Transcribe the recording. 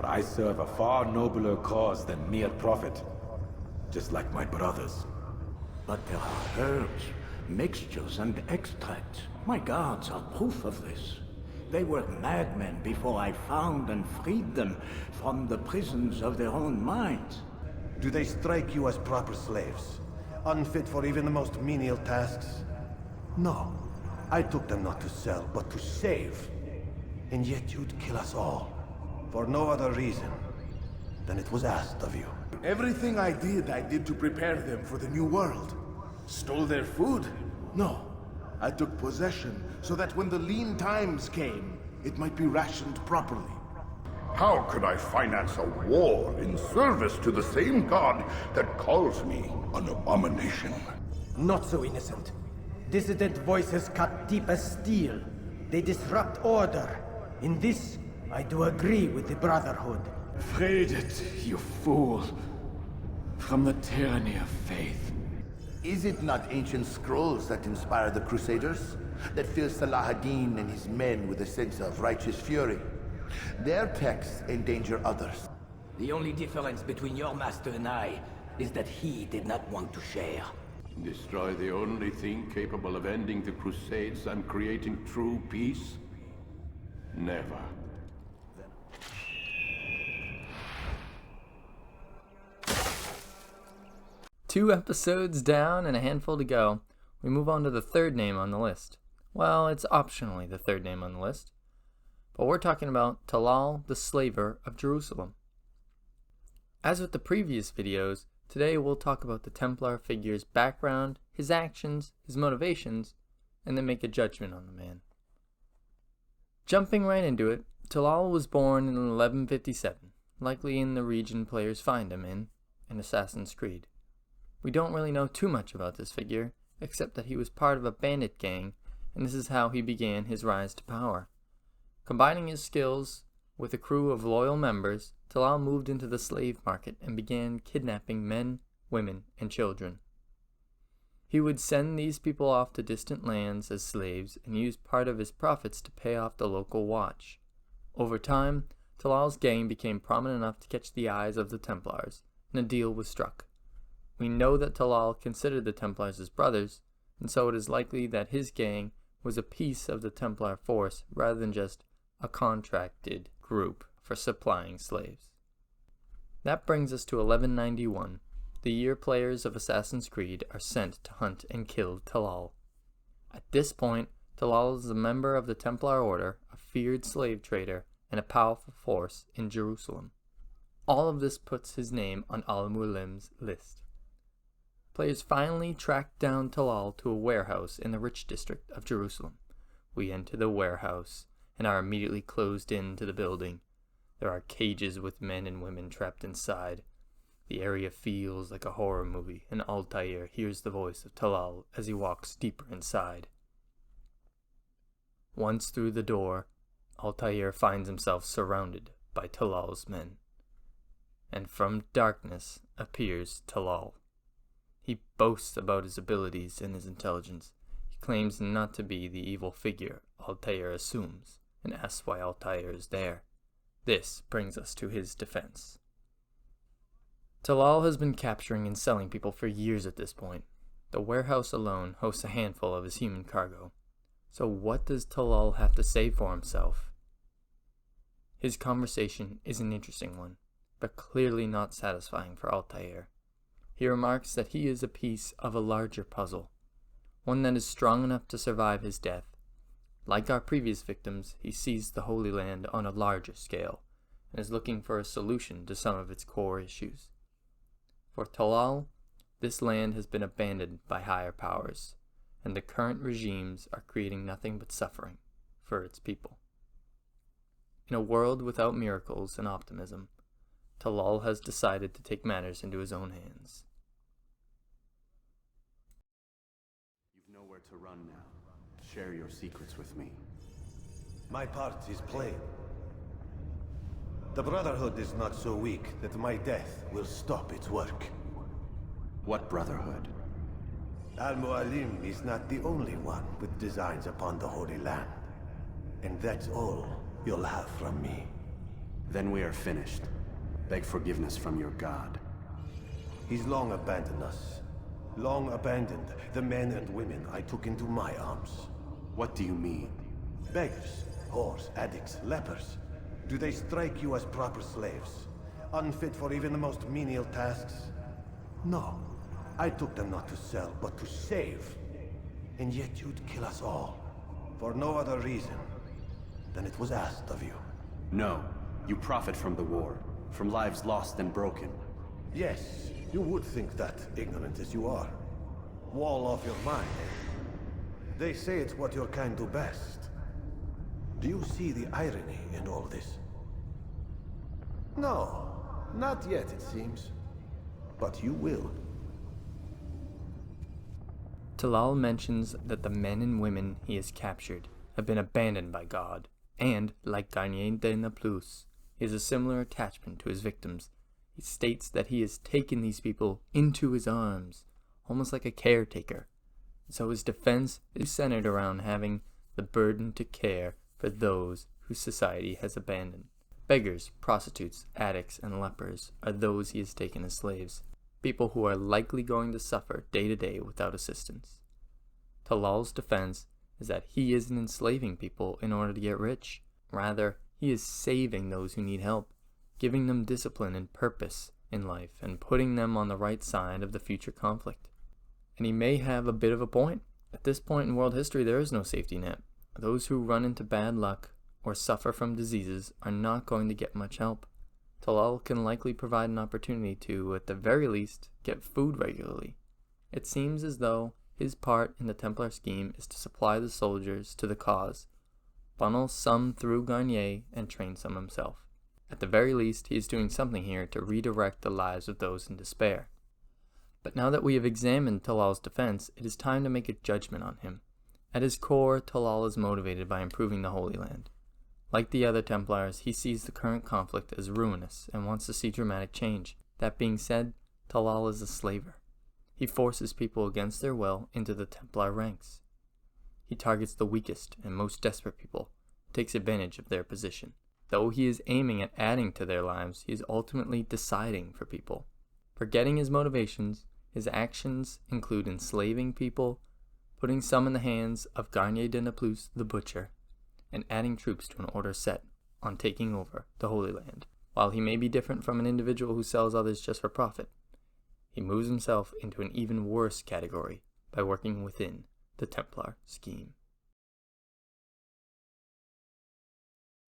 I serve a far nobler cause than mere profit. Just like my brothers. But there are herbs, mixtures, and extracts. My guards are proof of this. They were madmen before I found and freed them from the prisons of their own minds. Do they strike you as proper slaves? Unfit for even the most menial tasks? No. I took them not to sell, but to save. And yet you'd kill us all. For no other reason than it was asked of you. Everything I did to prepare them for the new world. Stole their food? No. I took possession so that when the lean times came, it might be rationed properly. How could I finance a war in service to the same god that calls me an abomination? Not so innocent. Dissident voices cut deep as steel. They disrupt order. In this, I do agree with the Brotherhood. Freed it, you fool, from the tyranny of faith. Is it not ancient scrolls that inspire the Crusaders? That fill Salah ad-Din and his men with a sense of righteous fury? Their texts endanger others. The only difference between your master and I is that he did not want to share. Destroy the only thing capable of ending the Crusades and creating true peace? Never. Two episodes down and a handful to go. We move on to the third name on the list. Well, it's optionally the third name on the list. But we're talking about Talal, the Slaver of Jerusalem. As with the previous videos, today we'll talk about the Templar figure's background, his actions, his motivations, and then make a judgment on the man. Jumping right into it, Talal was born in 1157, likely in the region players find him in Assassin's Creed. We don't really know too much about this figure, except that he was part of a bandit gang, and this is how he began his rise to power. Combining his skills with a crew of loyal members, Talal moved into the slave market and began kidnapping men, women, and children. He would send these people off to distant lands as slaves and use part of his profits to pay off the local watch. Over time, Talal's gang became prominent enough to catch the eyes of the Templars, and a deal was struck. We know that Talal considered the Templars his brothers, and so it is likely that his gang was a piece of the Templar force rather than just a contracted group for supplying slaves. That brings us to 1191, the year players of Assassin's Creed are sent to hunt and kill Talal. At this point, Talal is a member of the Templar Order, a feared slave trader, and a powerful force in Jerusalem. All of this puts his name on Al-Mualim's list. Players finally track down Talal to a warehouse in the rich district of Jerusalem. We enter the warehouse and are immediately closed into the building. There are cages with men and women trapped inside. The area feels like a horror movie, and Altair hears the voice of Talal as he walks deeper inside. Once through the door, Altair finds himself surrounded by Talal's men. And from darkness appears Talal. He boasts about his abilities and his intelligence. He claims not to be the evil figure Altair assumes, and asks why Altair is there. This brings us to his defense. Talal has been capturing and selling people for years at this point. The warehouse alone hosts a handful of his human cargo. So what does Talal have to say for himself? His conversation is an interesting one, but clearly not satisfying for Altair. He remarks that he is a piece of a larger puzzle, one that is strong enough to survive his death. Like our previous victims, he sees the Holy Land on a larger scale, and is looking for a solution to some of its core issues. For Talal, this land has been abandoned by higher powers, and the current regimes are creating nothing but suffering for its people. In a world without miracles and optimism, Talal has decided to take matters into his own hands. You've nowhere to run now. Share your secrets with me. My part is plain. The Brotherhood is not so weak that my death will stop its work. What Brotherhood? Al-Mualim is not the only one with designs upon the Holy Land. And that's all you'll have from me. Then we are finished. Beg forgiveness from your god. He's long abandoned us. Long abandoned the men and women I took into my arms. What do you mean? Beggars, whores, addicts, lepers. Do they strike you as proper slaves? Unfit for even the most menial tasks? No. I took them not to sell, but to save. And yet you'd kill us all. For no other reason than it was asked of you. No. You profit from the war. From lives lost and broken. Yes, you would think that, ignorant as you are. Wall off your mind, eh? They say it's what your kind do best. Do you see the irony in all this? No, not yet, it seems. But you will. Talal mentions that the men and women he has captured have been abandoned by God, and, like Garnier de Naplouse, he has a similar attachment to his victims. He states that he has taken these people into his arms, almost like a caretaker. So his defense is centered around having the burden to care for those whose society has abandoned. Beggars, prostitutes, addicts, and lepers are those he has taken as slaves, people who are likely going to suffer day to day without assistance. Talal's defense is that he isn't enslaving people in order to get rich. Rather, he is saving those who need help, giving them discipline and purpose in life, and putting them on the right side of the future conflict. And he may have a bit of a point. At this point in world history, there is no safety net. Those who run into bad luck or suffer from diseases are not going to get much help. Talal can likely provide an opportunity to, at the very least, get food regularly. It seems as though his part in the Templar scheme is to supply the soldiers to the cause, funnel some through Garnier, and train some himself. At the very least, he is doing something here to redirect the lives of those in despair. But now that we have examined Talal's defense, it is time to make a judgment on him. At his core, Talal is motivated by improving the Holy Land. Like the other Templars, he sees the current conflict as ruinous and wants to see dramatic change. That being said, Talal is a slaver. He forces people against their will into the Templar ranks. He targets the weakest and most desperate people, takes advantage of their position. Though he is aiming at adding to their lives, he is ultimately deciding for people. Forgetting his motivations, his actions include enslaving people, putting some in the hands of Garnier de Naplouse the Butcher, and adding troops to an order set on taking over the Holy Land. While he may be different from an individual who sells others just for profit, he moves himself into an even worse category by working within the Templar scheme.